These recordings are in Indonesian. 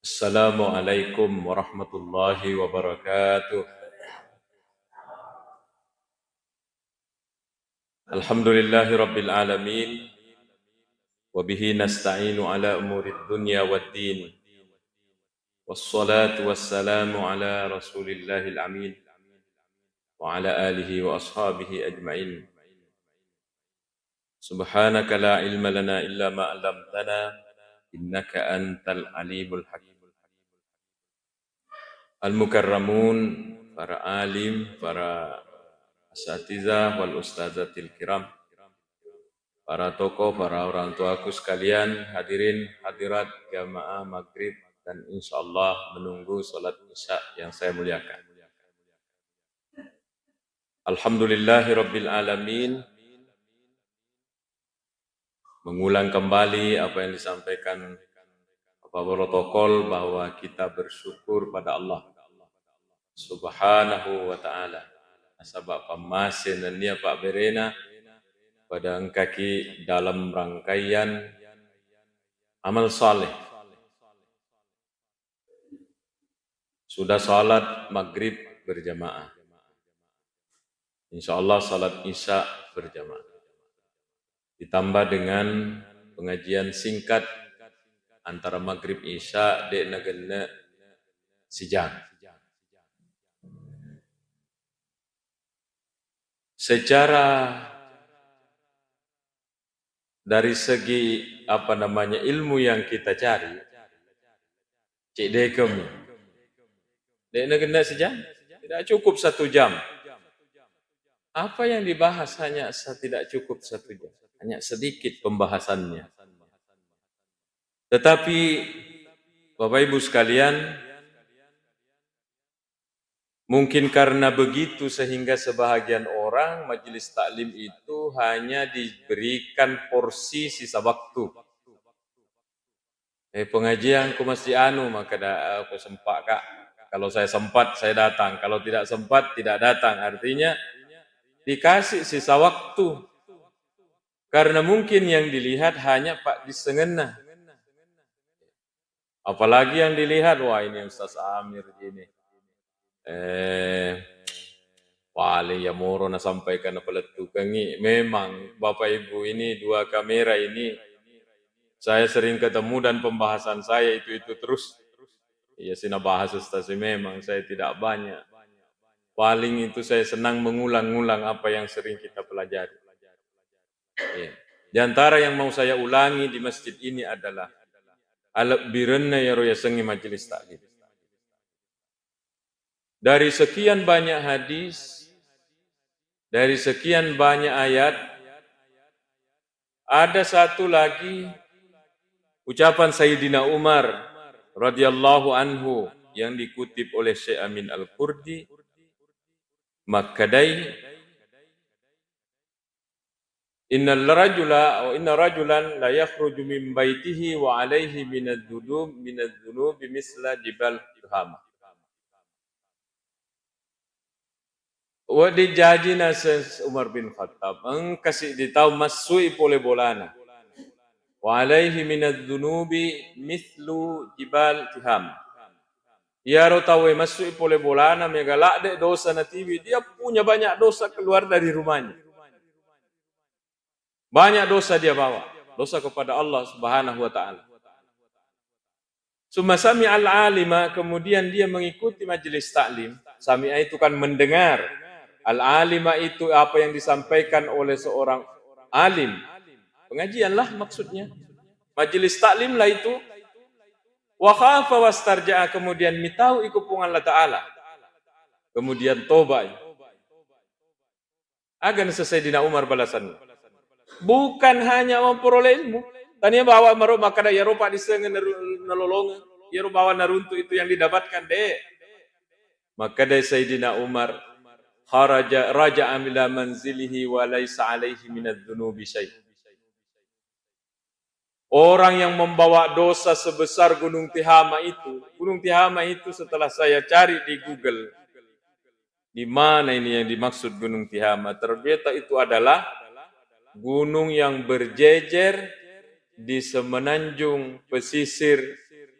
Assalamualaikum warahmatullahi wabarakatuh. Alhamdulillahi rabbil alamin. Wabihi nasta'inu ala umurid dunya waddin. Wassalatu wassalamu ala rasulillahil amin. Wa ala alihi wa ashabihi ajma'in. Subhanaka la ilma lana illa ma 'allamtana. Innaka antal alimul hakim. Al-mukarramun, para alim, para asatizah wal ustazatil kiram, para tokoh, para orang tuaku sekalian, hadirin hadirat jamaah maghrib dan insyaallah menunggu salat isya yang saya muliakan. Alhamdulillahirabbil alamin. Mengulang kembali apa yang disampaikan Bapak protokol bahwa kita bersyukur pada Allah Subhanahu wa taala. Asabak pamasin dan dia Pak Berena pada kaki dalam rangkaian amal saleh. Sudah salat maghrib berjamaah. InsyaAllah salat isya berjamaah. Ditambah dengan pengajian singkat antara maghrib isya dek negena sejam. Secara dari segi ilmu yang kita cari, cik dekem, dek negena sejam, tidak cukup 1 jam. Apa yang dibahas hanya tidak cukup 1 jam, hanya sedikit pembahasannya. Tetapi Bapak Ibu sekalian, mungkin karena begitu sehingga sebahagian orang majelis taklim itu hanya diberikan porsi sisa waktu. Pengajian aku mesti maka aku sempat kak. Kalau saya sempat saya datang, kalau tidak sempat tidak datang. Artinya dikasih sisa waktu. Karena mungkin yang dilihat hanya Pak disengena. Apalagi yang dilihat, wah ini Ustaz Amir ini. Paling ya moro na sampaikan na peletukangi. Memang Bapak Ibu ini 2 kamera ini saya sering ketemu dan pembahasan saya itu terus. Ya sina bahas Ustaz, memang saya tidak banyak. Paling itu saya senang mengulang-ulang apa yang sering kita pelajari. Ya. Di antara yang mau saya ulangi di masjid ini adalah alaq birenna ya roya sengi majelis taklim. Dari sekian banyak hadis, dari sekian banyak ayat, ada satu lagi ucapan Sayyidina Umar radhiyallahu anhu yang dikutip oleh Syekh Amin Al-Qurdi, Makkadai, inna rajulan la yakhruju min baitihi wa alaihi minadh-dhunubi misla jibal Tuhama. Wa dijajina Umar bin Khattab kasih ditahu masui pole bolana. Wa alaihi minadh-dhunubi mislu jibal Tuhama. Ya rotawe masui pole bolana megalak de dosa natiwi, dia punya banyak dosa keluar dari rumahnya. Banyak dosa dia bawa, dosa kepada Allah Subhanahu wa taala. Summa sami'al alima, kemudian dia mengikuti majelis taklim. Sami'a itu kan mendengar. Al-alima itu apa yang disampaikan oleh seorang alim. Pengajianlah maksudnya. Majelis taklim lah itu. Wa khafa wastarja'a, kemudian mitau ikupungan Allah taala. Kemudian tobat. Agan selesai Dina Umar balasannya. Bukan hanya memperoleh ilmu. Tanya bawa maruk makada ya rupa disengen nololongan. Ya bawa naruntu itu yang didapatkan deh. Maka dari Sayyidina Umar raja'a ila manzilihi wa laisa alaihi minadh-dhunubi syai'. Orang yang membawa dosa sebesar Gunung Tihama itu setelah saya cari di Google, di mana ini yang dimaksud Gunung Tihama? Ternyata itu adalah gunung yang berjejer di semenanjung pesisir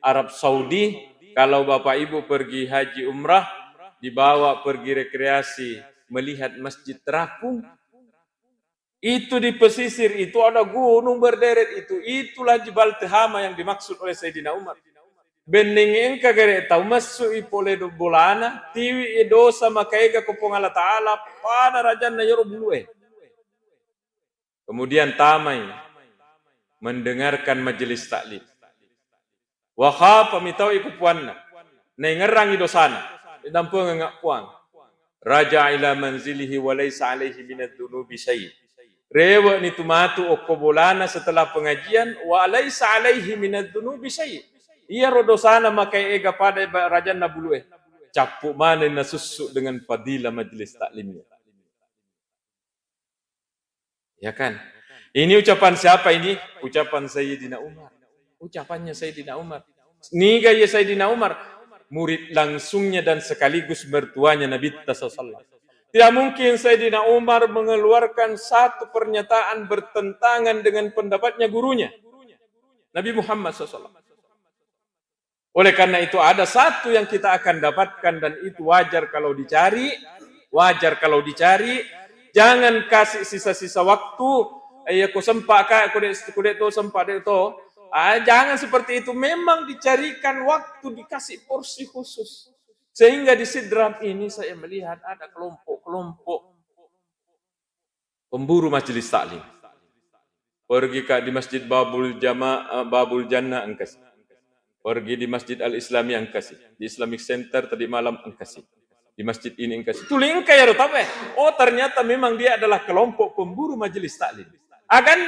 Arab Saudi, kalau Bapak Ibu pergi haji umrah, dibawa pergi rekreasi, melihat Masjid Terapung, itu di pesisir, itu ada gunung berderet itulah Jibal Tehama yang dimaksud oleh Sayyidina Umar. Bening engka gere tau masuk ipole do bolana, tiwi dosa makaiga kupong Allah Ta'ala, pada rajan na yorob luwe. Kemudian tamai mendengarkan majelis taklim. Wa khafa mitau ikupuanna. Nengerangi dosana. Dampung ngak puang. Raja ila manzilihi wa laysa alaihi minad dunubi syai'. Rewa ni tumatu okobolana setelah pengajian wa laysa alaihi minad dunubi syai'. Ia rodosana makai ega pada raja nabulueh. Capuk mana na susuk dengan fadilah majelis taklimnya. Ya kan? Ini ucapan siapa ini? Ucapan Sayyidina Umar. Ucapannya Sayyidina Umar. Ni gaya Sayyidina Umar, murid langsungnya dan sekaligus mertuanya Nabi SAW. Tidak mungkin Sayyidina Umar mengeluarkan satu pernyataan bertentangan dengan pendapatnya gurunya, Nabi Muhammad SAW. Oleh karena itu ada satu yang kita akan dapatkan dan itu wajar kalau dicari. Wajar kalau dicari. Jangan kasih sisa-sisa waktu. Aku sempat kak, kudet to sempat itu. Jangan seperti itu. Memang dicarikan waktu, dikasih porsi khusus. Sehingga di Sidram ini saya melihat ada kelompok-kelompok pemburu majelis taklim. Pergi di Masjid Babul Jannah angkasi. Pergi di Masjid Al-Islami angkasi. Di Islamic Center tadi malam angkasi. Di masjid ini angkasi. Tuling kaya rotape. Oh ternyata memang dia adalah kelompok pemburu majelis taklim. Agan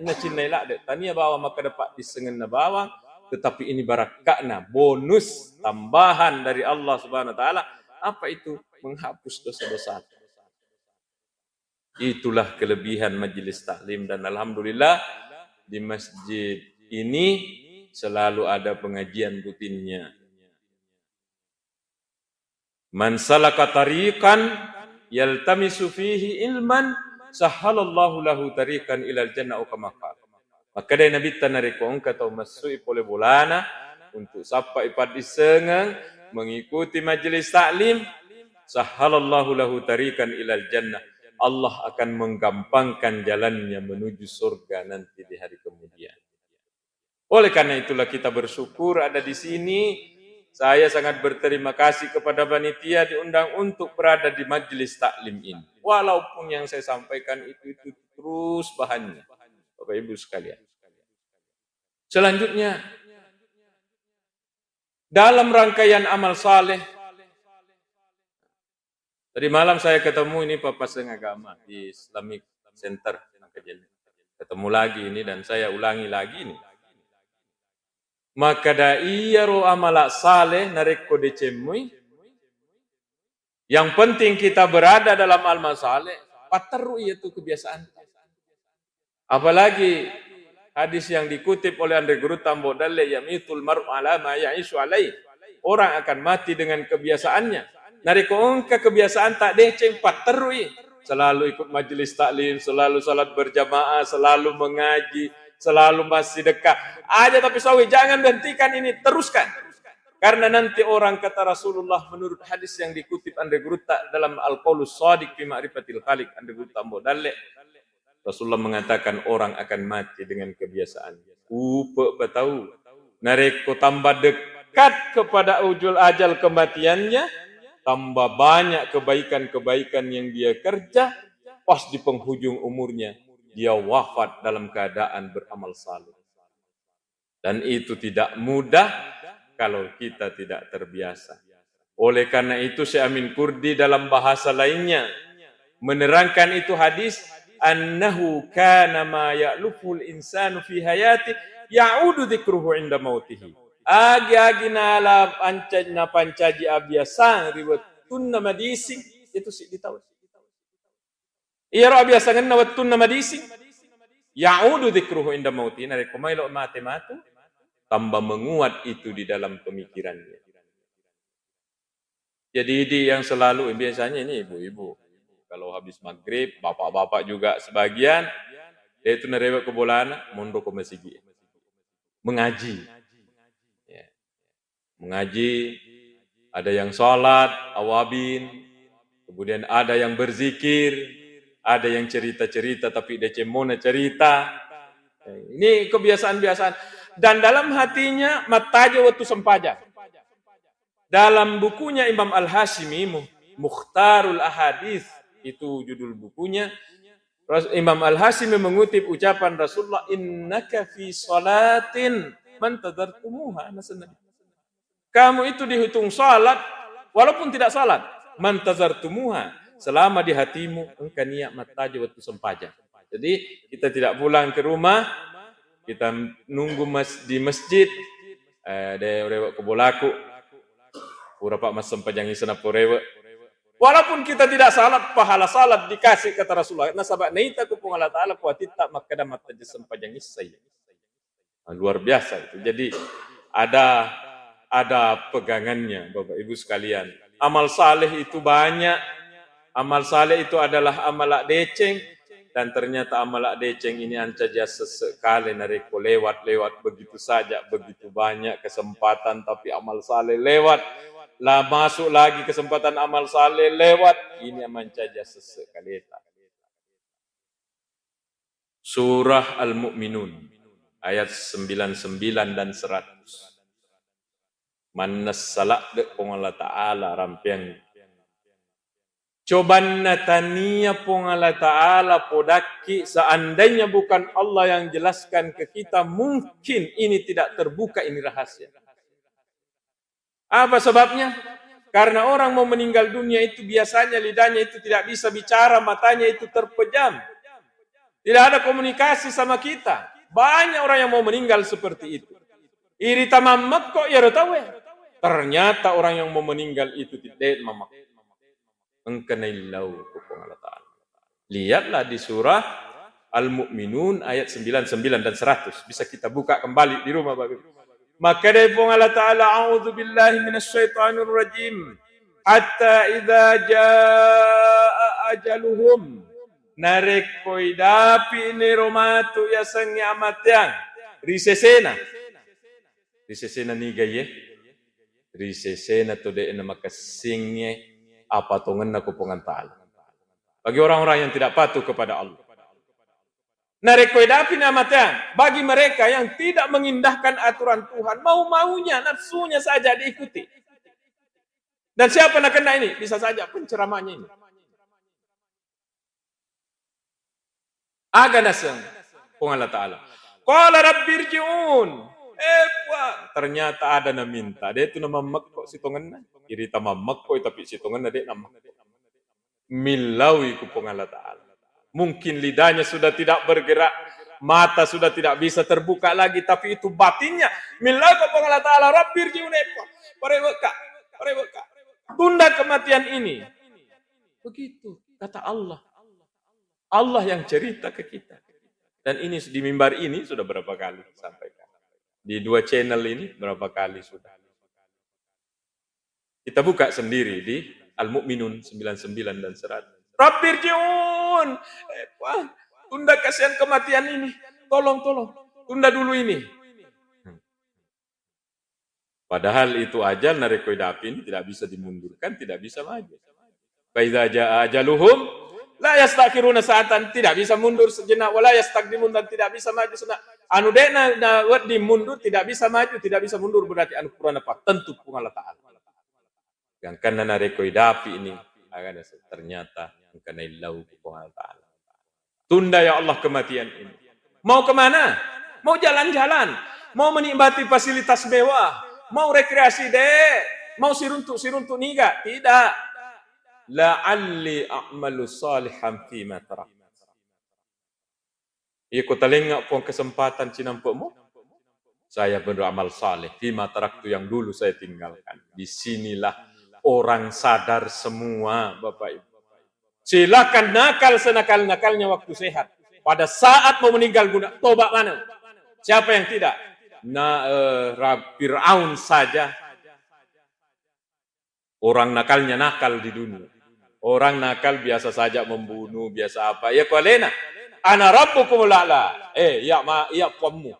na cinaila de tania bawa maka dapat disengen na bawang, tetapi ini barakakna, bonus tambahan dari Allah Subhanahu wa taala. Apa itu? Menghapus dosa-dosa. Itulah kelebihan majelis taklim dan alhamdulillah di masjid ini selalu ada pengajian rutinnya. Man salaka tariqan yaltamisu fihi ilman sahhalallahu lahu tariqan ilal jannah kama qala. Maka dari Nabi tanarikong kata masuk pole bolana untuk sapa ipad disengang mengikuti majelis taklim, sahhalallahu lahu tariqan ilal jannah. Allah akan menggampangkan jalannya menuju surga nanti di hari kemudian. Oleh karena itulah kita bersyukur ada di sini. Saya sangat berterima kasih kepada panitia diundang untuk berada di majelis taklim ini. Walaupun yang saya sampaikan itu terus bahannya. Bapak Ibu sekalian. Selanjutnya, dalam rangkaian amal saleh, tadi malam saya ketemu ini Bapak Seng Agama di Islamic Center. Ketemu lagi ini dan saya ulangi lagi ini. Maka da'iyaru amalak saleh nareko decemui. Yang penting kita berada dalam amal saleh, pateru itu kebiasaan. Apalagi hadis yang dikutip oleh Andre Guru Tambo Dalle yamitul mar'u ala ma ya'ishu alaih. Orang akan mati dengan kebiasaannya. Nareko engka kebiasaan tak deceng pateru. Selalu ikut majelis taklim, selalu salat berjamaah, selalu mengaji, selalu masih dekat. Aja tapi sawi jangan hentikan ini, teruskan. Karena nanti orang kata Rasulullah menurut hadis yang dikutip Andre Guruta dalam Al-Qaulus Shadiq fi Ma'rifatil Khaliq Andre Guruta Mbodale. Rasulullah mengatakan orang akan mati dengan kebiasaannya. Upe tahu. Nareko tambah dekat kepada ujul ajal kematiannya, tambah banyak kebaikan-kebaikan yang dia kerja, pas di penghujung umurnya dia wafat dalam keadaan beramal saleh. Dan itu tidak mudah kalau kita tidak terbiasa. Oleh karena itu Syekh Amin Kurdi dalam bahasa lainnya menerangkan itu hadis, annahu kana ma ya'luful insanu fi hayati ya'udu dzikruhu inda mautihi. Agi-agi nala pancaji abiasa riwayatun madisi itu sih ditahu. Iya roh biasa kan nawatun nama disi. Ya'udu dzikruhu inda mauti. Nare kumailo mate-mate tambah menguat itu di dalam pemikirannya. Jadi yang selalu biasanya ini ibu-ibu. Kalau habis maghrib, bapak-bapak juga sebagian dia itu nerewek ke bolana, mondok ke masjid. Mengaji. mengaji, ada yang sholat, awabin, kemudian ada yang berzikir, ada yang cerita-cerita tapi decemona cerita. Ini kebiasaan-biasaan. Dan dalam hatinya mataja waktu sempaja. Dalam bukunya Imam Al-Hashimi, Mukhtarul Ahadith, itu judul bukunya, Imam Al-Hashimi mengutip ucapan Rasulullah, innaka fi salatin man tadartumuha. Kamu itu dihitung salat walaupun tidak salat. Man tazartumuha, selama di hatimu engkau niat mataja waktu sempaja. Jadi kita tidak pulang ke rumah, kita nunggu di masjid, ada rewak kebolaku, pura pak mas sempajang isana porewa. Walaupun kita tidak salat, pahala salat dikasih kata Rasulullah. Nasabak naita ku pung Allah Ta'ala kuatita makada mataja sempajang isai. Luar biasa itu. Jadi ada pegangannya Bapak Ibu sekalian. Amal saleh itu banyak. Amal saleh itu adalah amal deceng. Dan ternyata amal deceng ini ancaja sesekali nareko lewat begitu saja, begitu banyak kesempatan tapi amal saleh lewat. Lah masuk lagi kesempatan amal saleh lewat. Ini ancaja sesekali. Surah Al-Mu'minun ayat 99 dan 100. Manas salak de pong Allah Ta'ala rampiang. Coban natania pong Allah Ta'ala podaki, seandainya bukan Allah yang jelaskan ke kita, mungkin ini tidak terbuka, ini rahasia. Apa sebabnya? Karena orang mau meninggal dunia itu biasanya lidahnya itu tidak bisa bicara, matanya itu terpejam. Tidak ada komunikasi sama kita. Banyak orang yang mau meninggal seperti itu. Iri tamamak kok ya tahu ya. Ternyata orang yang mau meninggal itu tidak mamak. Engkenailau kupung Allah Ta'ala. Lihatlah di surah Al-Mu'minun ayat 99 dan 100. Bisa kita buka kembali di rumah Bapak Ibu. Maka dari pun Allah Ta'ala, a'udzu billahi minasyaitonir rajim. Hatta idza jaa ajaluhum narekoi dapi ni romatu ya sangi amatyang. Risesena ni gaye. Risesena to de na makasingye apa tongen na kupungan ta'ala. Bagi orang-orang yang tidak patuh kepada Allah. Narekoidapi namatang, bagi mereka yang tidak mengindahkan aturan Tuhan, mau-maunya, nafsunya saja diikuti. Dan siapa nak kena ini? Bisa saja penceramahnya ini. Aga naseng, pung Allah Ta'ala. Qala rabbirji'un. Ternyata ada na minta. Dia itu nama mak si tongen na. Iri tama mak tapi si tongen na dia nama. Milawi kupung Allah Ta'ala. Mungkin lidahnya sudah tidak bergerak, mata sudah tidak bisa terbuka lagi, tapi itu batinnya. Milawi kupung Allah Ta'ala. Rabbirji'un. Pareweka. Tunda kematian ini. Begitu kata Allah. Allah yang cerita ke kita. Dan ini di mimbar ini sudah berapa kali sampaikan. Di 2 channel ini berapa kali sudah. Kita buka sendiri di Al-Mu'minun 99 dan 100. Rabbirji'un. Tunda kasihan kematian ini. Tolong. Tunda dulu ini. Padahal itu ajal narekoidapi ini tidak bisa dimundurkan, tidak bisa maju. Faiza jaa ajaluhum la yastakhiruna sa'atan, tidak bisa mundur sejenak, wala yastaqdimun, dan tidak bisa maju sejenak. Anu dena di mundur tidak bisa maju, tidak bisa mundur, berarti anu Quran apa? Tentu pun Allah Ta'ala. Yang kana narekoidapi ini akan ternyata kana illahu pun Allah Ta'ala. Tunda ya Allah kematian ini. Mau kemana? Mau jalan-jalan, mau menikmati fasilitas mewah, mau rekreasi deh, mau siruntuk niga, tidak. La'alli a'malu salihan fima tarak. Iku talengak pun kesempatan cinampukmu. Saya beramal saleh fima tarak itu yang dulu saya tinggalkan. Disinilah orang sadar semua Bapak Ibu. Silakan nakal senakal-nakalnya waktu sehat. Pada saat mau meninggal guna tobat mana? Siapa yang tidak? Fir'aun saja. Orang nakalnya nakal di dunia. Orang nakal biasa saja membunuh, biasa apa. Ya kualena. Ana rabbukumul a'la. Ya kamu.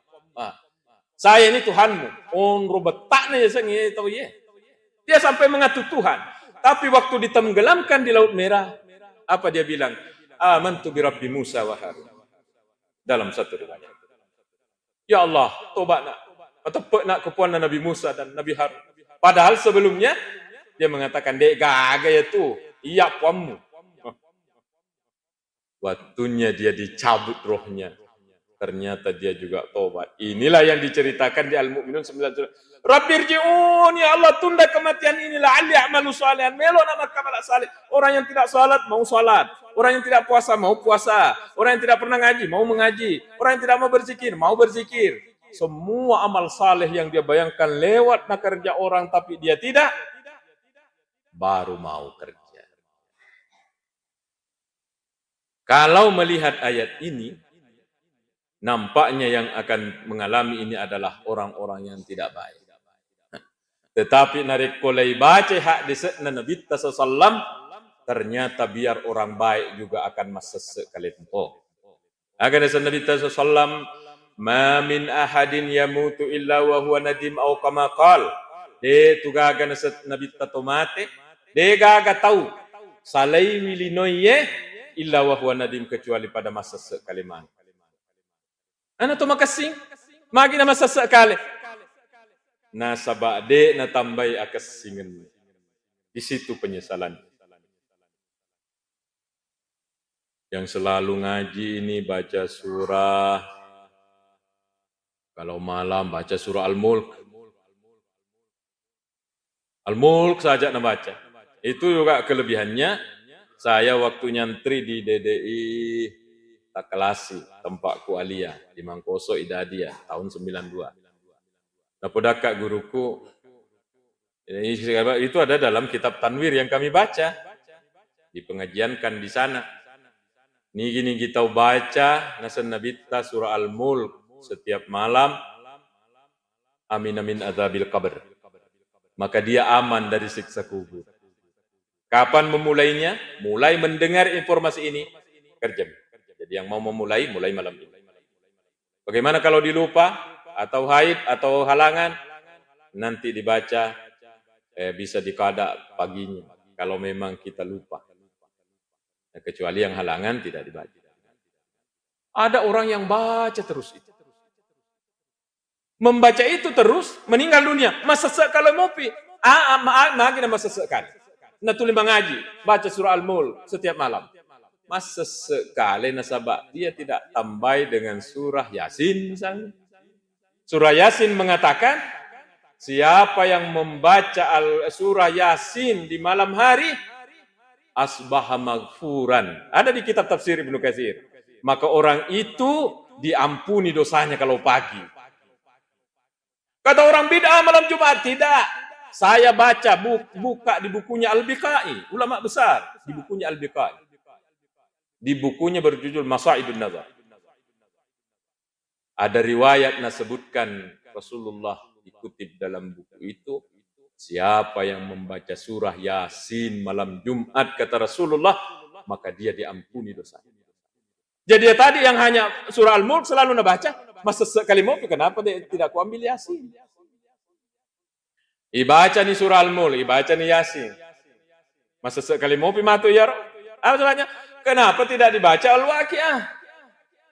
Saya ini Tuhanmu. On robetaknya ya sengi tahu ya. Dia sampai mengaku Tuhan. Tapi waktu ditenggelamkan di Laut Merah, apa dia bilang? Amantu bi Rabbi Musa wa Harun. Dalam satu riwayat. Ya Allah, tobat nak. Atau nak kepuanan Nabi Musa dan Nabi Harun. Padahal sebelumnya dia mengatakan, dek gaga ya tuh, iya puammu. Waktunya dia dicabut rohnya. Ternyata dia juga tobat. Inilah yang diceritakan di Al-Mu'minun 9. Rabbirji'un, ya Allah tunda kematian ini la'alli a'malu salihan. Melo nama kamal salih. Orang yang tidak salat mau salat. Orang yang tidak puasa mau puasa. Orang yang tidak pernah ngaji mau mengaji. Orang yang tidak mau berzikir. Semua amal saleh yang dia bayangkan lewat nak kerja orang tapi dia tidak, baru mau kerja. Kalau melihat ayat ini, nampaknya yang akan mengalami ini adalah orang-orang yang tidak baik. Tetapi narik kolai baca hak disekna Nabi sallam, ternyata biar orang baik juga akan masuk sekali tempo. Akan disekna Nabi sallam, ma min ahadin yamutu illa wa huwa nadim aw kama qal. De tugaga disekna Nabi tatomate, de gaga tahu salai milinoye illa wa huwa nadim, kecuali pada masa sekaliman. Ana to makasing magi na masa sekali. Nasa ba'de na tambay akasingen. Di situ penyesalan. Yang selalu ngaji ini baca surah. Kalau malam baca surah Al-Mulk. Al-Mulk saja na baca. Itu juga kelebihannya. Saya waktu nyantri di DDI Takalasi, tempatku Alia, di Mangkoso Idadia, tahun 92. Nah, podakak guruku, itu ada dalam kitab Tanwir yang kami baca, dipengajiankan di sana. Ini gini kita baca, nasan nabita surah Al-Mulk setiap malam, amin amin azabil qabr. Maka dia aman dari siksa kubur. Kapan memulainya? Mulai mendengar informasi ini, kerja. Jadi yang mau memulai, mulai malam ini. Bagaimana kalau dilupa, atau haid, atau halangan, nanti dibaca, bisa dikada paginya, kalau memang kita lupa. Nah, kecuali yang halangan tidak dibaca. Ada orang yang baca terus itu. Membaca itu terus, meninggal dunia. Masa sekali mopi, makin masa sekali. Nah, tulis mengaji, baca surah Al-Mulk setiap malam. Masa sekali nasabah, dia tidak tambai dengan surah Yasin misalnya. Surah Yasin mengatakan, siapa yang membaca surah Yasin di malam hari, asbaha maghfuran. Ada di kitab tafsir Ibnu Katsir. Maka orang itu diampuni dosanya kalau pagi. Kata orang bid'ah malam Jumat, tidak. Saya baca, buka di bukunya Al-Biqai, ulama besar, di bukunya Al-Biqai. Di bukunya berjudul Masaidun Nazar. Ada riwayat nasebutkan Rasulullah dikutip dalam buku itu, siapa yang membaca surah Yasin malam Jumat, kata Rasulullah, maka dia diampuni dosa. Jadi tadi yang hanya surah Al-Mulk selalu nabaca, masa sekali mau, kenapa dia tidak kuambil Yasin? Ibaca ni surah Al-Mulk, ibaca ni Yasin. Masa sekali mau matu ya. Apa salahnya? Kenapa tidak dibaca Al-Waqiah?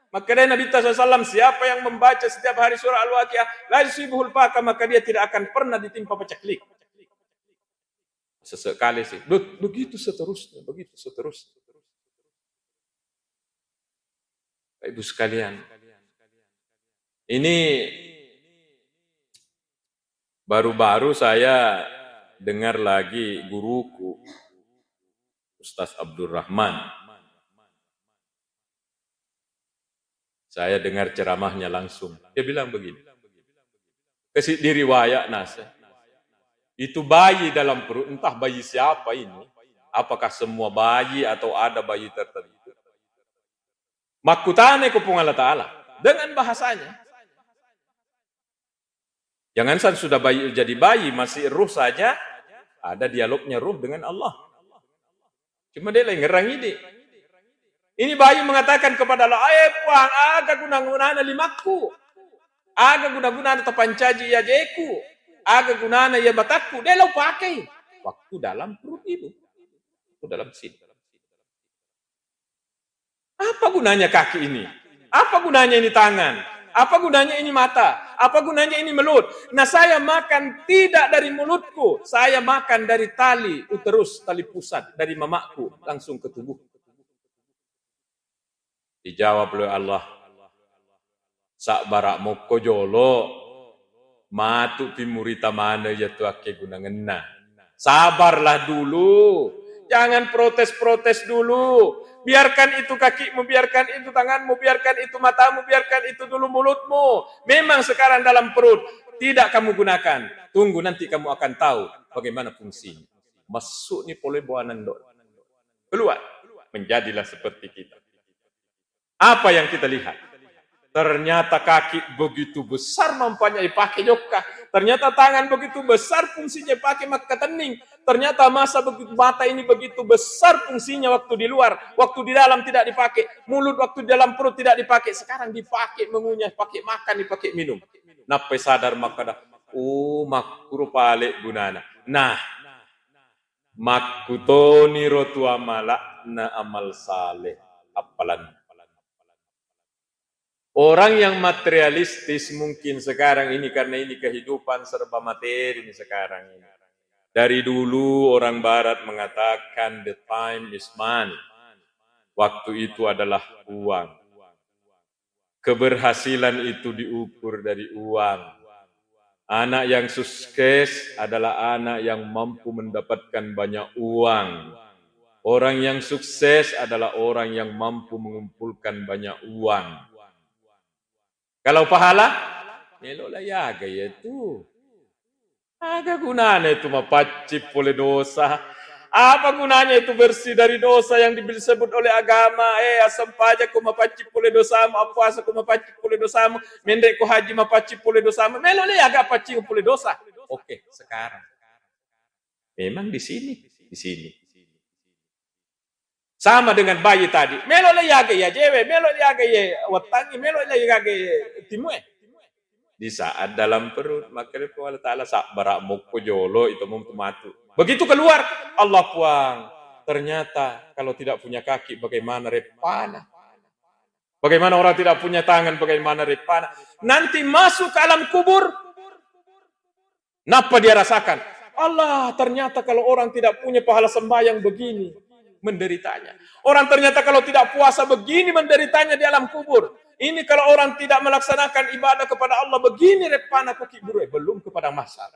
Maka dari Nabi SAW, siapa yang membaca setiap hari surah Al-Waqiah, la yusibuhul faqah, maka dia tidak akan pernah ditimpa paceklik. Sesekali sih. Begitu seterusnya. Ibu sekalian, ini baru-baru saya dengar lagi guruku, Ustaz Abdul Rahman. Saya dengar ceramahnya langsung. Dia bilang begini. Di riwayat nasa. Itu bayi dalam perut, entah bayi siapa ini. Apakah semua bayi atau ada bayi tertentu. Makutane kupung Allah Ta'ala. Dengan bahasanya. Jangan sampai sudah bayi jadi bayi, masih ruh saja. Ada dialognya ruh dengan Allah. Cuma dia lagi ngerang ini. Ini bayi mengatakan kepada Allah, puang, aga gunang-gunana limaku. Aga guna-guna atau pancaji ya jeku. Aga gunana ya mataku. Dia lo pakai. Waktu dalam perut itu. Waktu dalam sini. Apa gunanya kaki ini? Apa gunanya ini tangan? Apa gunanya ini mata? Apa gunanya ini mulut? Nah, saya makan tidak dari mulutku. Saya makan dari tali uterus, tali pusat. Dari mamaku. Langsung ke tubuh. Dijawab oleh Allah. Sak barak moko jolo. Matu pimurita mana ya tuake guna ngena. Sabarlah dulu. Jangan protes-protes dulu. Biarkan itu kakimu, biarkan itu tanganmu, biarkan itu matamu, biarkan itu dulu mulutmu. Memang sekarang dalam perut. Tidak kamu gunakan. Tunggu nanti kamu akan tahu bagaimana fungsinya. Masuk nih pole buanan do. Keluar. Menjadilah seperti kita. Apa yang kita lihat? Ternyata kaki begitu besar mempunyai pakai joka. Ternyata tangan begitu besar fungsinya pakai maka kening. Ternyata mata ini begitu besar fungsinya waktu di luar. Waktu di dalam tidak dipakai. Mulut waktu di dalam perut tidak dipakai. Sekarang dipakai mengunyah, pakai makan, dipakai minum. Napai sadar maka dah. Oh, makro pale gunana. Nah, makutoni rotu amala na amal saleh. Apalan. Orang yang materialistis mungkin sekarang ini karena ini kehidupan serba materi ini sekarang ini. Dari dulu orang barat mengatakan the time is money. Waktu itu adalah uang. Keberhasilan itu diukur dari uang. Anak yang sukses adalah anak yang mampu mendapatkan banyak uang. Orang yang sukses adalah orang yang mampu mengumpulkan banyak uang. Kalau pahala, melola yaga ya itu. Aga gunanya itu mapacip oleh dosa. Apa gunanya itu bersih dari dosa yang disebut oleh agama? Asam pajak ku mapacip oleh dosamu, puasa ku mapacip oleh dosamu, mendek ku haji mapacip oleh dosamu. Melola yaga pacip oleh dosa. Oke, sekarang. Memang di sini. Sama dengan bayi tadi. Melo le yage ya jewe, melo le yage ya watangi, melo le yage timue. Di saat dalam perut, maka Allah Ta'ala barak moko jolo itu matu. Begitu keluar, Allah puang. Ternyata kalau tidak punya kaki, bagaimana repana? Bagaimana orang tidak punya tangan, bagaimana repana? Nanti masuk ke alam kubur, napa dia rasakan? Allah, ternyata kalau orang tidak punya pahala sembahyang begini, menderitanya. Orang ternyata kalau tidak puasa begini menderitanya di alam kubur. Ini kalau orang tidak melaksanakan ibadah kepada Allah begini repana kuki buru belum kepada masa.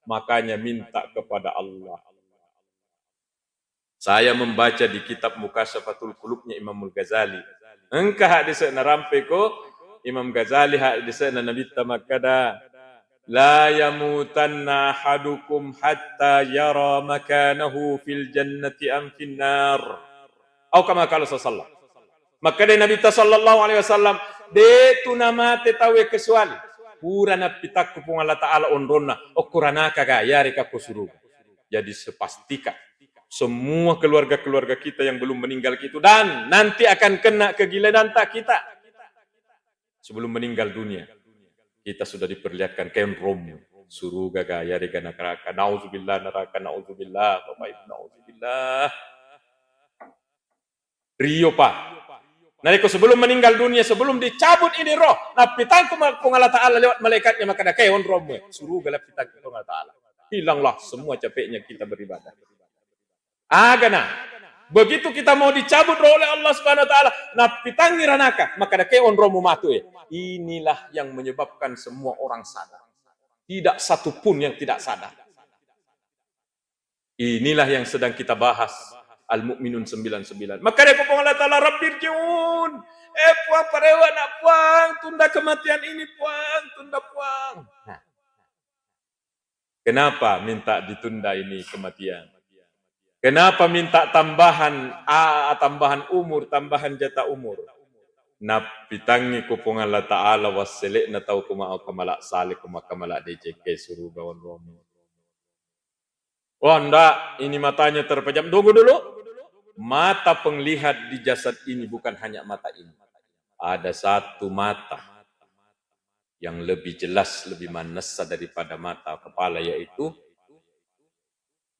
Makanya minta kepada Allah. Saya membaca di kitab Mukashafatul Qulubnya Imam Ghazali. Engkau hadis narampeko Imam Ghazali hadis Nabi tamakada la yamutanna ahadukum hatta yara makanahu fil jannati am fin nar. Atau kama qala sallallahu. Maka dari Nabi sallallahu alaihi wasallam de tunama tetawe kesuali purana pitaku pung Allah taala onronna okurana kaga yari ka kusuru. Jadi sepastikan semua keluarga-keluarga kita yang belum meninggal itu dan nanti akan kena kegilaan kita sebelum meninggal dunia. Kita sudah diperlihatkan kenrom suruga gaya rega neraka nauzubillah neraka nauzubillah bapak ibu nauzubillah rio pak nalika sebelum meninggal dunia sebelum dicabut ini roh nah pitangku Allah taala lewat malaikatnya maka ada keon rom suruga lah pitangku Allah taala hilanglah semua capeknya kita beribadah agana begitu kita mau dicabut roh oleh Allah Subhanahu wa taala nah pitangi ranaka maka ada keon rom matu inilah yang menyebabkan semua orang sadar. Tidak satu pun yang tidak sadar. Inilah yang sedang kita bahas. Al-Mu'minun 99. Maka dia Allah Ta'ala Rabbirji'un. Puang parewa nak puang. Tunda kematian ini puang. Tunda puang. Nah. Kenapa minta ditunda ini kematian? Kenapa minta tambahan umur, tambahan jatah umur? Napitangi ko pong Allah Ta'ala wasili na tau kumao kamala salik kumakamala DJ kay surugawan romo. Oh enggak, ini matanya terpejam. Tunggu dulu. Mata penglihat di jasad ini bukan hanya mata ini. Ada satu mata yang lebih jelas, lebih manasa daripada mata kepala, yaitu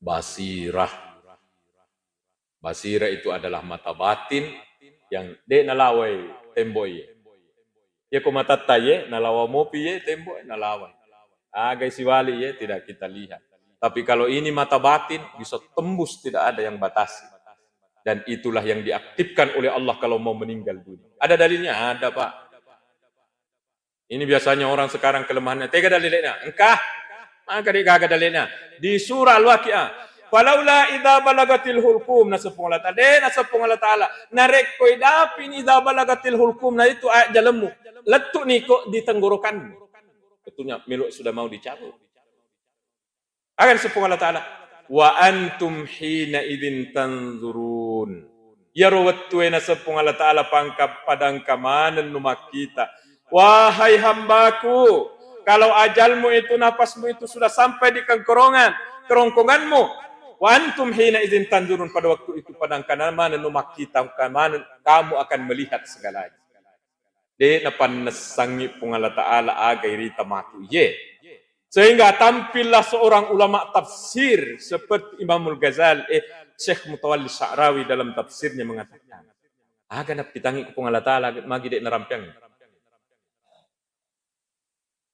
basirah. Basirah itu adalah mata batin yang nalawai tembok ye. Ya ko mata taye nalawa mopi ye tembok nalawai. Agai siwali ye tidak kita lihat. Tapi kalau ini mata batin bisa tembus, tidak ada yang batasi. Dan itulah yang diaktifkan oleh Allah kalau mau meninggal dunia. Ada dalilnya? Ada, Pak. Ini biasanya orang sekarang kelemahannya. Tega dalilnya? Engkah? Maka dia kagak dalilnya. Di surah Al-Waqi'ah. Falaula idza balagatil hulqum, nasapung Allah ta'ala. Nasapung Allah ta'ala. Narek ko idapin idza balagatil hulqum. Nah itu ayat jalemmu. Letuk nih kok di tenggorokanmu. Betulnya milu sudah mau dicabut. Akan sepung Allah ta'ala. Wa antum hina idin tanzurun. Ya rawattuena sepung Allah ta'ala pangkap padang kamanan numak kita. Wahai hambaku, kalau ajalmu itu, napasmu itu sudah sampai di kerongkonganmu, wa antum hina izin tanzurun, pada waktu itu padang kamanan numak kita, kamu akan melihat segalanya. De napan nasangi pungala ta'ala agai rita matu ye. Sehingga tampillah seorang ulama tafsir seperti Imamul Ghazali, Syekh Mutawalli Sya'rawi dalam tafsirnya mengatakan, aga nak pitangi ku pungala ta'ala magi dek narampiang.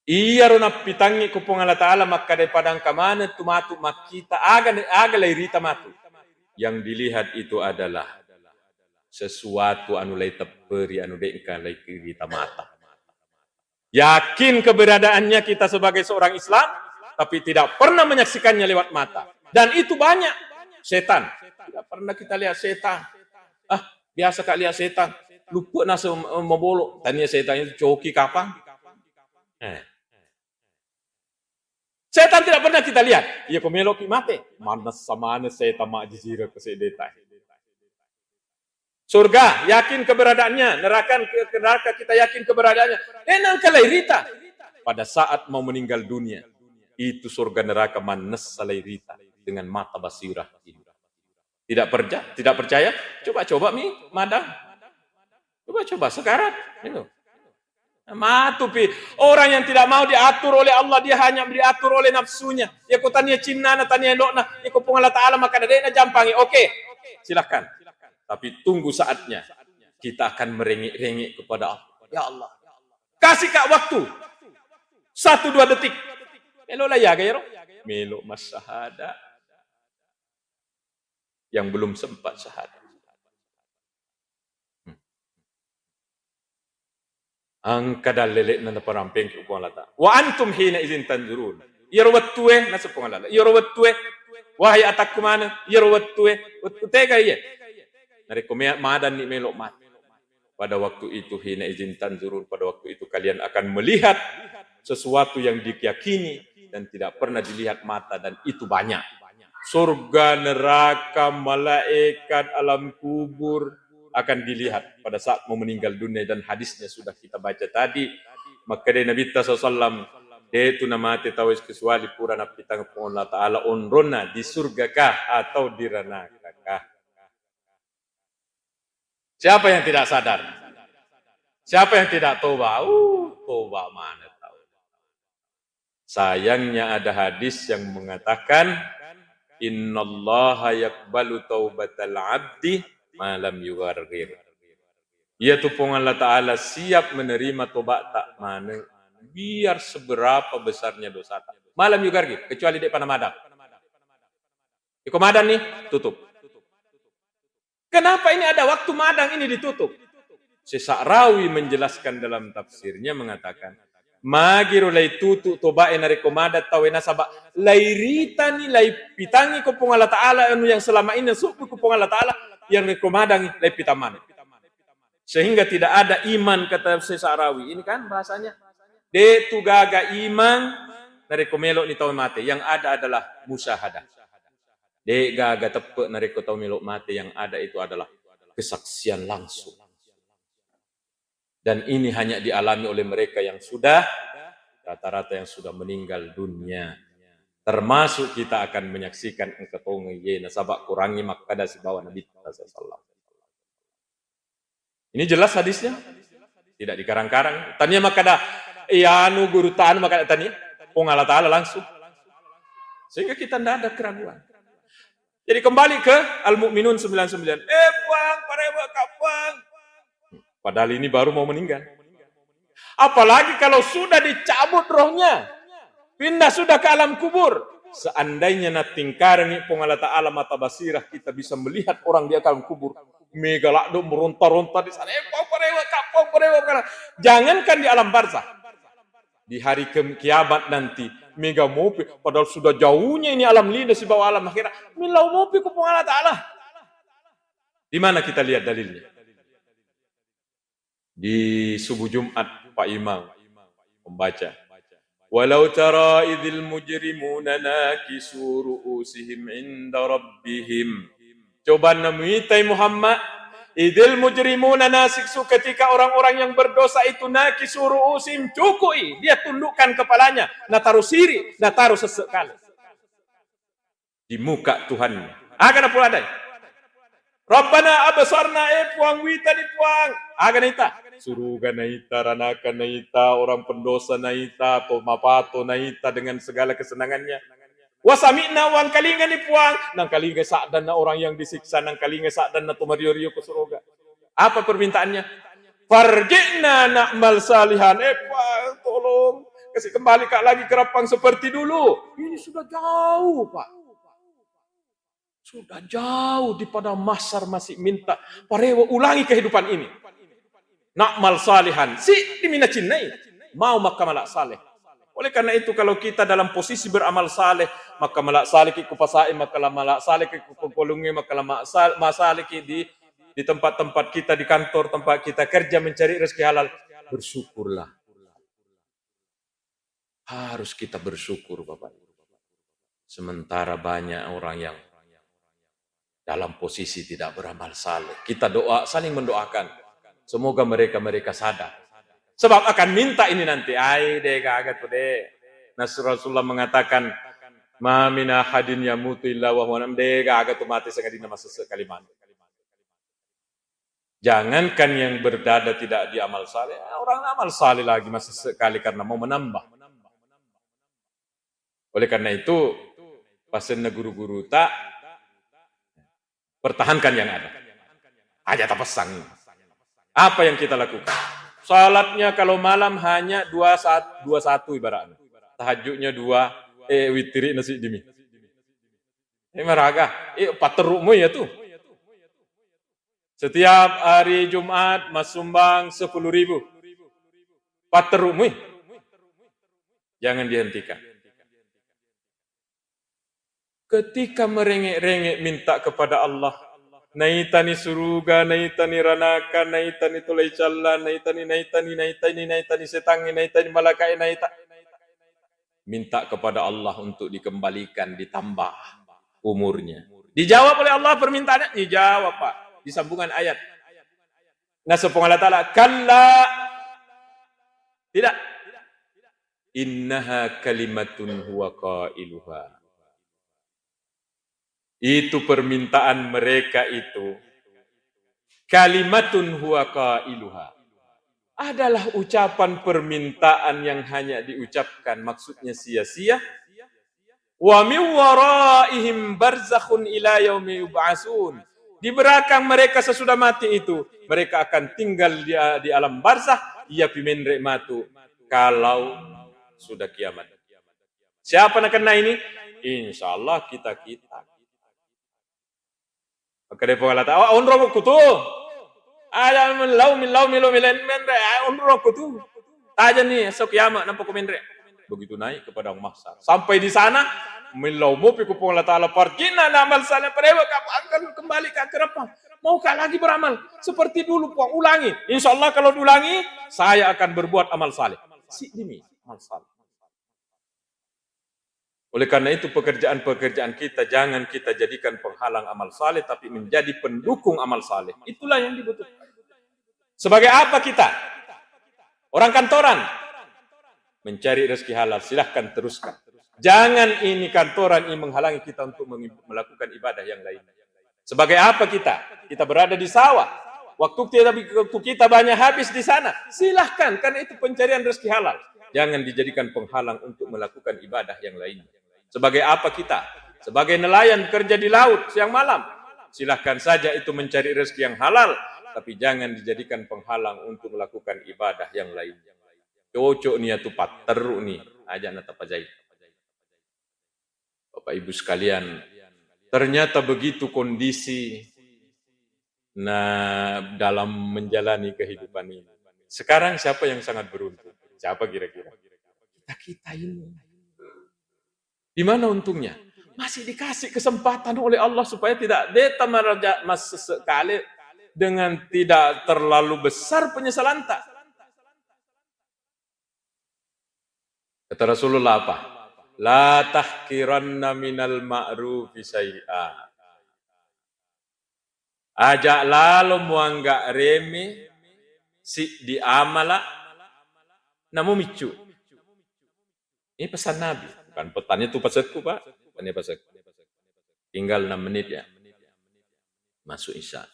Iya rona pitangi ku pungala ta'ala maka de padang kamana tumatu makita aga lairita matu. Yang dilihat itu adalah sesuatu anu lai teperi anu deka lai kirita mata. Yakin keberadaannya kita sebagai seorang Islam, tapi tidak pernah menyaksikannya lewat mata. Dan itu banyak. Setan. Tidak pernah kita lihat setan. Biasa kak lihat setan. Lupa nasa membolok. Tanya setan itu coki kapan? Setan tidak pernah kita lihat. Ia komelok mati. Mana sama setan mak jizira kesedetai. Surga, yakin keberadaannya. Neraka kita yakin keberadaannya. Enang kalairita. Pada saat mau meninggal dunia. Itu surga neraka manes salairita. Dengan mata basirah. Tidak percaya? Coba madang. Coba sekarang. Itu. Matupi. Orang yang tidak mau diatur oleh Allah, dia hanya diatur oleh nafsunya. Ya ku tanya cinna, tanya lokna. Ya ku pungala ta'ala, maka ada jampangi. Oke, silahkan. Tapi tunggu saatnya kita akan merengek-rengek kepada Allah. Ya Allah, kasih kak waktu 1-2 detik. Melo lah ya gairo. Melo mas syahada yang belum sempat syahada. Angka dalilek nanda parampeng ke lata. Wa antum hina izin tanzurun. Yarwattuwe nasa pengalala. Yarwattuwe. Wahai atak kumana. Yarwattuwe. Tega iya. Mereka madan ni melok mat. Pada waktu itu hina izin tanzurun, pada waktu itu kalian akan melihat sesuatu yang diyakini dan tidak pernah dilihat mata, dan itu banyak. Surga, neraka, malaikat, alam kubur akan dilihat pada saat mau meninggal dunia, dan hadisnya sudah kita baca tadi. Maka dari Nabi SAW, dia itu namati tawis kesuali pura nabi tanggung Allah Ta'ala onrona di surga kah atau di neraka kah? Siapa yang tidak sadar? Siapa yang tidak toba? Toba mana tahu. Sayangnya ada hadis yang mengatakan, innallaha yaqbalu taubatal abdi malam yughargir. Ya tupung Allah Ta'ala siap menerima tobat tak mana, biar seberapa besarnya dosa tak. Malam yughargir, kecuali dek panamadang. Iko madan nih, tutup. Kenapa ini ada waktu madang ini ditutup? Sya'rawi menjelaskan dalam tafsirnya mengatakan, magiru lay tutu tobae narekomada tawena sabak lairita ni lay pitangi kupung Allah Ta'ala anu yang selama ini suku kupung Allah Ta'ala yang rekomadang lay pitaman. Sehingga tidak ada iman, kata Sya'rawi. Ini kan bahasanya. De tu gaga iman narekomelo ni tawe mate. Yang ada adalah musyahadah. De gaga tepe nareko tawe melo mate, yang ada itu adalah kesaksian langsung. Dan ini hanya dialami oleh mereka yang sudah, rata-rata yang sudah meninggal dunia. Termasuk kita akan menyaksikan engketonge ye nasabak kurangi makada si bawa Nabi sallallahu. Ini jelas hadisnya, tidak dikarang-karang. Tanya makada anu guru tanu maka tani Allah Ta'ala langsung. Sehingga kita tidak ada keraguan. Jadi kembali ke Al-Mu'minun 99. Puang, parewa kapang. Padahal ini baru mau meninggal. Apalagi kalau sudah dicabut rohnya. Pindah sudah ke alam kubur. Seandainya natingkarengi Allah Ta'ala mata basirah, kita bisa melihat orang di alam kubur. Megalakdo meronta-ronta di sana. Parewa kapang, parewa. Jangankan di alam barzah. Di hari kiamat nanti. Mega mopi, padahal sudah jauhnya ini alam lindas di bawah alam akhirat. Milau mopi ku Allah Ta'ala. Di mana kita lihat dalilnya? Di subuh Jumat Pak Imam membaca. Walau tara idzil mujrimuna nakisu ru'usihim inda rabbihim. Coba namitai Muhammad. Idil mujrimuna nasiksu, ketika orang-orang yang berdosa itu nakisu ru'usim, cukui, dia tundukkan kepalanya, nataruh siri, nataruh sesekali di muka Tuhannya. Akan apa ada? Rabbana abasarna puang wita di puang. Akan ita suruga naita, ranaka naita, orang pendosa naita, pemapato naita dengan segala kesenangannya. Wasami'na wang kalinga ni puang, nang kalinga sa'dan na orang yang disiksa, nang kalinga sa'dan na tumario-rio ke surga. Apa permintaannya? Farji'na na'mal salihan. Puang, tolong kasih kembali kak lagi ke Rapang seperti dulu. Ini sudah jauh, Pak. Sudah jauh di pada masar masih minta. Parewa ulangi kehidupan ini. Na'mal salihan. Si dimina cinnai. Mau maka malak saleh. Oleh karena itu kalau kita dalam posisi beramal saleh, maka malak saleh ki kupasai, maka malak saleh ki kupolungi, maka malak saleh ki di tempat-tempat kita, di kantor tempat kita kerja mencari rezeki halal, bersyukurlah. Harus kita bersyukur Bapak. Sementara banyak orang yang dalam posisi tidak beramal saleh. Kita doa, saling mendoakan. Semoga mereka sadar. Sebab akan minta ini nanti. Ay deh kaget deh. Rasulullah mengatakan, ma min ahadin yamutu illa wa huwa deh kaget mati sengadina masa sekaliman. Jangankan yang berdada tidak diamal saleh, orang amal saleh lagi masa sekali karena mau menambah. Oleh karena itu, pasen guru-guru tak pertahankan yang ada. Aja tak pesang. Apa yang kita lakukan? Salatnya kalau malam hanya 21 ibaratnya. Tahajudnya 2, witri nasi dimi. Meraga, paterukmu ya tuh. Setiap hari Jumat mas sumbang 10.000. Paterukmu. Jangan dihentikan. Ketika merengek-rengek minta kepada Allah, naitani suruga, naitani ranaka, naitani tulai calla, naitani setangi, naitani malakai, minta kepada Allah untuk dikembalikan, ditambah umurnya. Dijawab oleh Allah permintaannya? Dijawab Pak. Di sambungan ayat. Nah subhanahu wa ta'ala, kalla. Tidak. Innaha kalimatun huwa qailuha. Itu permintaan mereka itu kalimatun huwa qailuha. Adalah ucapan permintaan yang hanya diucapkan, maksudnya sia-sia. Wa min waraihim barzakhun ila yaumi yub'atsun. Di belakang mereka sesudah mati itu, mereka akan tinggal di alam barzakh, ya pimen rekmatu, kalau sudah kiamat. Siapa nak kena ini? Insyaallah kita. Maka dia berkata, "Unro kutu." Ada lau milen mendre, unro kutu. Tajan nih esok kiamat nampak komendre. Begitu naik kepada mahsyar. Sampai di sana, milau mupi ku Allah Ta'ala parjina amal saleh perewa akan kembali ke akhirat. Maukah lagi beramal seperti dulu Puang? Ulangi. Insyaallah kalau diulangi, saya akan berbuat amal saleh. Si demi amal saleh. Oleh karena itu pekerjaan-pekerjaan kita jangan kita jadikan penghalang amal saleh, tapi menjadi pendukung amal saleh. Itulah yang dibutuhkan. Sebagai apa kita? Orang kantoran. Mencari rezeki halal, silahkan teruskan. Jangan ini kantoran ini menghalangi kita untuk melakukan ibadah yang lain. Sebagai apa kita? Kita berada di sawah. Waktu kita banyak habis di sana. Silahkan, karena itu pencarian rezeki halal. jangan dijadikan penghalang untuk melakukan ibadah yang lainnya. Sebagai apa kita? Sebagai nelayan kerja di laut siang malam. Silahkan saja itu mencari rezeki yang halal, tapi jangan dijadikan penghalang untuk melakukan ibadah yang lainnya. Cocok nih tuh pateru nih, aja nata pajai. Bapak Ibu sekalian, ternyata begitu kondisi dalam menjalani kehidupan ini. Sekarang siapa yang sangat beruntung? Siapa kira-kira? Kita ini. Di mana untungnya? Masih dikasih kesempatan oleh Allah supaya tidak detamaraja mas sekali dengan tidak terlalu besar penyesalan tak. Kata Rasulullah apa? La tahkiranna minal ma'rufi syai'a. Ajak lalu muanggak reme si di amala namu micu. Ini pesan Nabi, bukan petannya itu pesanku Pak, pesannya pesanku. Tinggal 6 menit ya, masuk isya.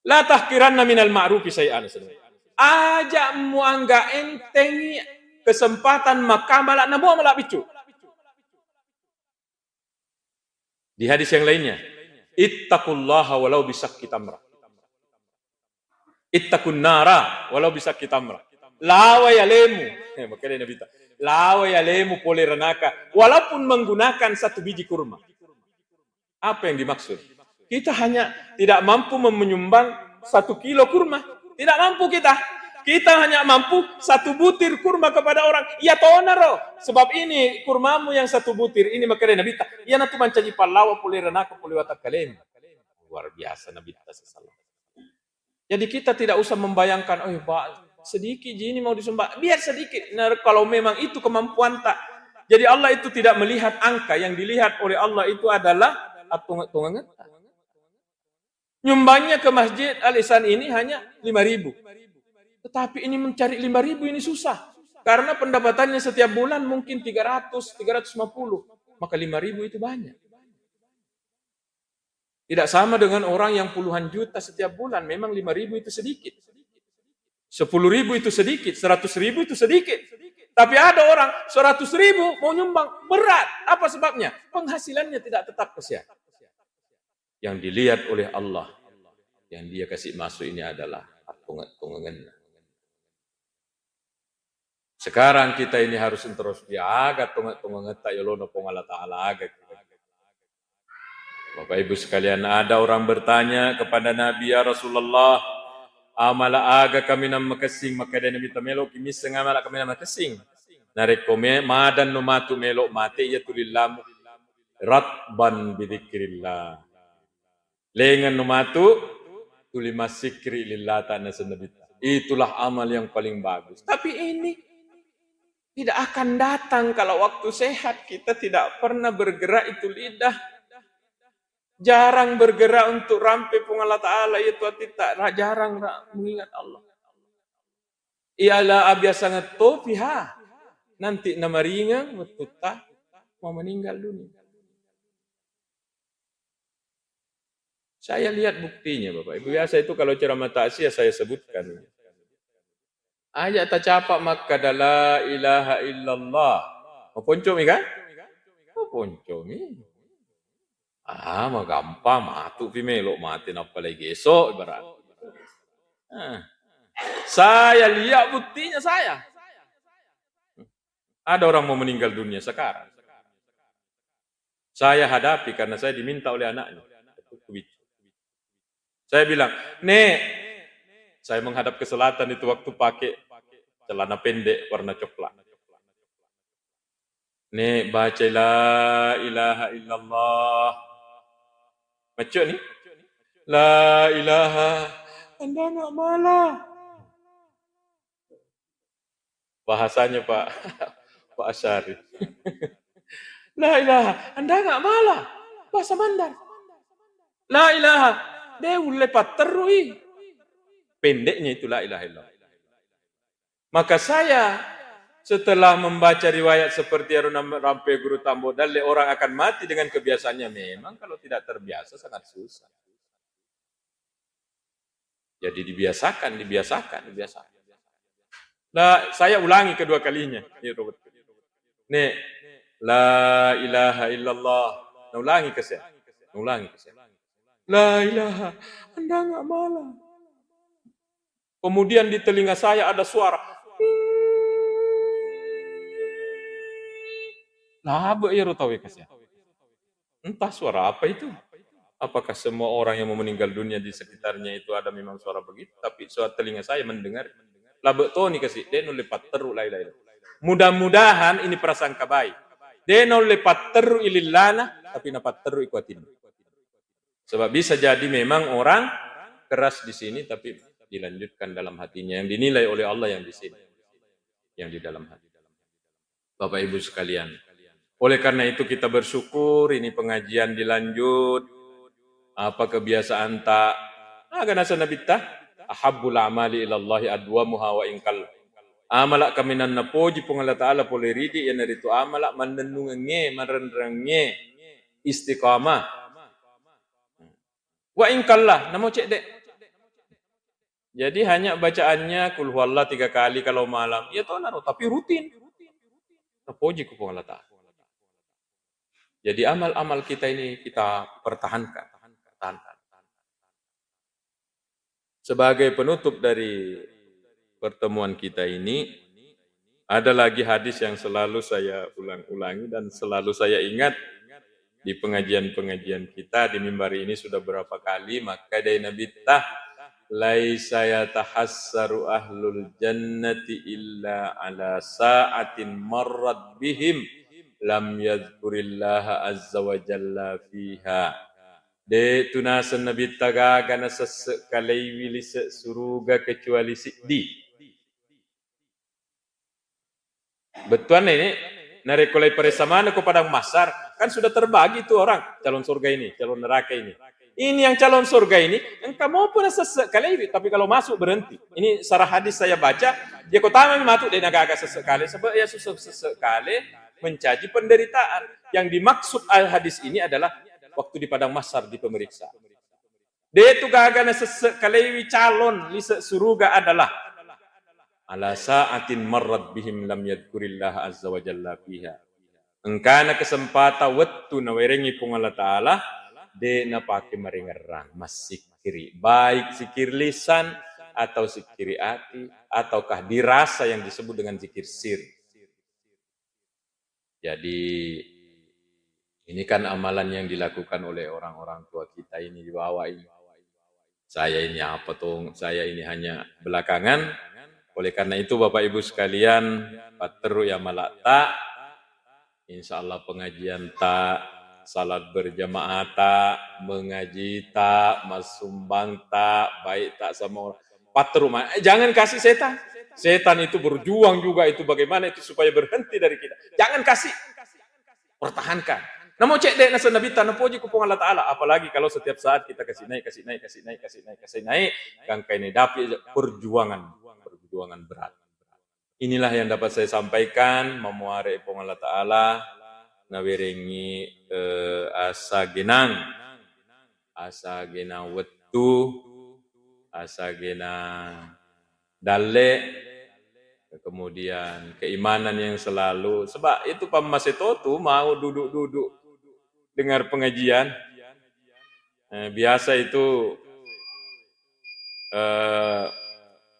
La tahkiranna minal ma'rufi syai'an. Ajak muanggak entengi kesempatan makamala namu amala micu. Di hadis yang lainnya, ittaqullaha walau bisakki tamrah. Ittaqun nara walau bisakki tamrah. Lawa ya lemu. Makanya Nabi tak. Lawa ya lemu pole renaka walaupun menggunakan 1 biji kurma. Apa yang dimaksud? Kita hanya tidak mampu menyumbang 1 kilo kurma. Tidak mampu kita. Kita hanya mampu 1 butir kurma kepada orang. Ya tonaro. Sebab ini kurmamu yang 1 butir. Ini makanya Nabi tak. Ya natu mancaji palawa pole renaka pole watak kalem. Luar biasa Nabi tak sesalah. Jadi kita tidak usah membayangkan, oh Pak, sedikit ini mau disumbang. Biar sedikit. Nah, kalau memang itu kemampuan tak. Jadi Allah itu tidak melihat angka. Yang dilihat oleh Allah itu adalah tungangan. Nyumbangnya ke Masjid Al-Ihsan ini hanya 5.000. Tetapi ini mencari 5.000 ini susah. Karena pendapatannya setiap bulan mungkin 300, 350. Maka 5.000 itu banyak. Tidak sama dengan orang yang puluhan juta setiap bulan. Memang 5.000 itu sedikit. 10.000 itu sedikit. 100.000 itu sedikit. Tapi ada orang 100.000 mau nyumbang. Berat. Apa sebabnya? Penghasilannya tidak tetap kesehatan. Yang dilihat oleh Allah. Yang dia kasih masuk ini adalah tungangan. Sekarang kita ini harus terus diaga tungangan tak yolono pongala ta'ala agak. Bapak Ibu sekalian, ada orang bertanya kepada Nabi, ya Rasulullah, amala aga kami nam makasing, maka dia Nabi tamelo kimis ngamala kami nam makasing. Narekome madan no matu melo mate ya tulillamu ratban bidzikrillah. Lengan no matu tulimasikri lillah ta'ala Nabi. Itulah amal yang paling bagus. Tapi ini tidak akan datang kalau waktu sehat kita tidak pernah bergerak itu lidah. Jarang bergerak untuk rampai pengala ta'ala itu tidak jarang mengingat Allah. Ialah biasa ngetopiha. Nanti nama ringan betuta mau meninggal dunia. Saya lihat buktinya Bapak Ibu. Biasa itu kalau ceramah taksiyah saya sebutkan. Ajak tacapak maka la ilaha illallah. Mau poncomi kan? Mau poncomi. Mah gampang, matu pimelo mati apa lagi esok ibarat. Saya lihat buktinya saya. Ada orang mau meninggal dunia sekarang. Saya hadapi karena saya diminta oleh anaknya. Saya bilang, Nek, saya menghadap ke selatan itu waktu pakai celana pendek warna coklat. Nek, baca la ilaha illallah. Macam ni, la ilaha, Anda enggak malah. Bahasanya Pak Asyari. La ilaha, Anda enggak malah. Bahasa Mandar. La ilaha, dia lepat terui. Pendeknya itu la ilaha illallah. Maka saya setelah membaca riwayat seperti Aruna Rampe Guru Tambo Dalle, orang akan mati dengan kebiasaannya. Memang kalau tidak terbiasa sangat susah. Jadi dibiasakan. Nah, saya ulangi kedua kalinya. Ya, Robert. Nih, la ilaha illallah. Nah, ulangi ke saya. Ulangi ke saya. La ilaha. Anda nggak malah. Kemudian di telinga saya ada suara. Labe ya rotawi ke saya. Entah suara apa itu. Apakah semua orang yang mau meninggal dunia di sekitarnya itu ada memang suara begitu? Tapi suara telinga saya mendengar. Labe to nih kasih. Dia lepat teruk lain-lain. Mudah-mudahan ini prasangka baik. Dia lepat teruk ilillana, tapi napat teruk ikutin. Sebab bisa jadi memang orang keras di sini, tapi dilanjutkan dalam hatinya. Yang dinilai oleh Allah yang di sini. Yang di dalam hati. Bapak Ibu sekalian. Oleh karena itu kita bersyukur ini pengajian dilanjut. Apa kebiasaan tak? Agak nasa Nabi tah. Ahabbul amali ilallahi adwamuha wa ingkal. Amalak kaminan napoji pung Allah Ta'ala boleh ridi yang dari itu amalak menenungenge, merenrenge istiqamah. Wa ingkallah, namo cek dek. Jadi hanya bacaannya kul huwallah 3 kali kalau malam. Ya toh naruh, tapi rutin. Napoji ku pung Allah Ta'ala. Jadi amal-amal kita ini kita pertahankan. Sebagai penutup dari pertemuan kita ini, ada lagi hadis yang selalu saya ulang-ulangi dan selalu saya ingat di pengajian-pengajian kita di mimbar ini sudah berapa kali, maka dari Nabi tah laisa yatahassaru ahlul jannati illa ala sa'atin marrat bihim lam yadhkurillaha azza wa jalla fiha. De tunasan Nabi taga kana sesekalai wili suruga kecuali di. Betuan ini narekolai peresamaan ke padang masar kan sudah terbagi tuh orang calon surga ini, calon neraka ini. Ini yang calon surga ini, engkau mau pun sesekali, tapi kalau masuk berhenti. Ini sarah hadis saya baca, dia kota mematu dia naga sesekali, sebab ya sesekali mencaji penderitaan. Yang dimaksud hadis ini adalah waktu di padang masar di pemeriksa. Dia itu gagana sesekali calon li suruga adalah ala sa'atin marrat bihim lam yadhkurillah azza wa jalla fiha. Engkana kesempatan waktu nawerengi pung Allah Ta'ala, de na pakai meringerang mas sikiri. Baik sikir lisan, atau sikiri hati, ataukah dirasa yang disebut dengan zikir sir. Jadi, ini kan amalan yang dilakukan oleh orang-orang tua kita ini di bawah ini. Saya ini apa tuh? Saya ini hanya belakangan. Oleh karena itu Bapak Ibu sekalian, patru ya malak insya Allah pengajian tak, salat berjamaah tak, mengaji tak, masumbang tak, baik tak sama orang. Patru, jangan kasih setan. Setan itu berjuang juga itu bagaimana itu supaya berhenti dari kita. Jangan kasih. Pertahankan. Namo cek dek nasa Nabi tanah poji kupung Allah Ta'ala. Apalagi kalau setiap saat kita kasih naik. Kangka ini dapat perjuangan berat. Inilah yang dapat saya sampaikan. Memuare ipung Allah Ta'ala. Nawiringi asa genang wetu. Asa genang dale. Kemudian keimanan yang selalu. Sebab itu pamasetotu mau duduk-duduk dengar pengajian. Biasa itu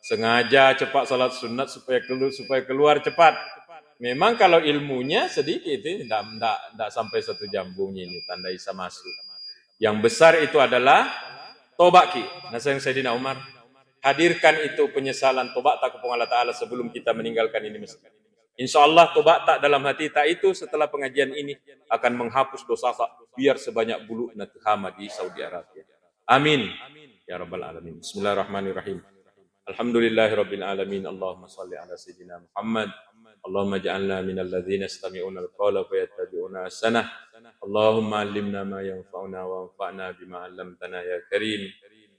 sengaja cepat salat sunat supaya keluar cepat. Memang kalau ilmunya sedikit, tidak sampai 1 jam bunyi ini tanda Isa masuk. Yang besar itu adalah tobat ki. Nasihat Sayyidina Umar, hadirkan itu penyesalan tobat tak kepada Allah Ta'ala sebelum kita meninggalkan ini masjid. Insya Allah tobat tak dalam hati tak itu setelah pengajian ini akan menghapus dosa tak biar sebanyak bulu natuhama di Saudi Arabia. Amin. Ya Rabbal Alamin. Bismillahirrahmanirrahim. Alhamdulillahirabbil alamin. Allahumma salli ala sayyidina Muhammad. Allahumma ja'alna minal ladzina yastami'una al-qawla fayattabi'una ahsanah. Allahumma 'allimna ma yanfa'una wa anfa'na bima 'allamtana ya karim.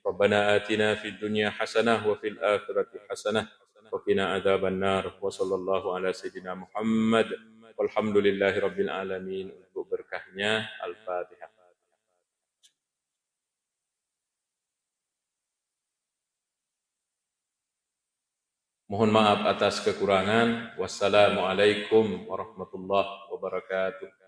Rabbana atina fid dunya hasanah wa fil akhirati hasanah wa qina adzaban nar. Wa sallallahu ala sayyidina Muhammad. Walhamdulillahirabbil alamin. Untuk berkahnya Al-Fatihah. Mohon maaf atas kekurangan. Wassalamualaikum warahmatullahi wabarakatuh.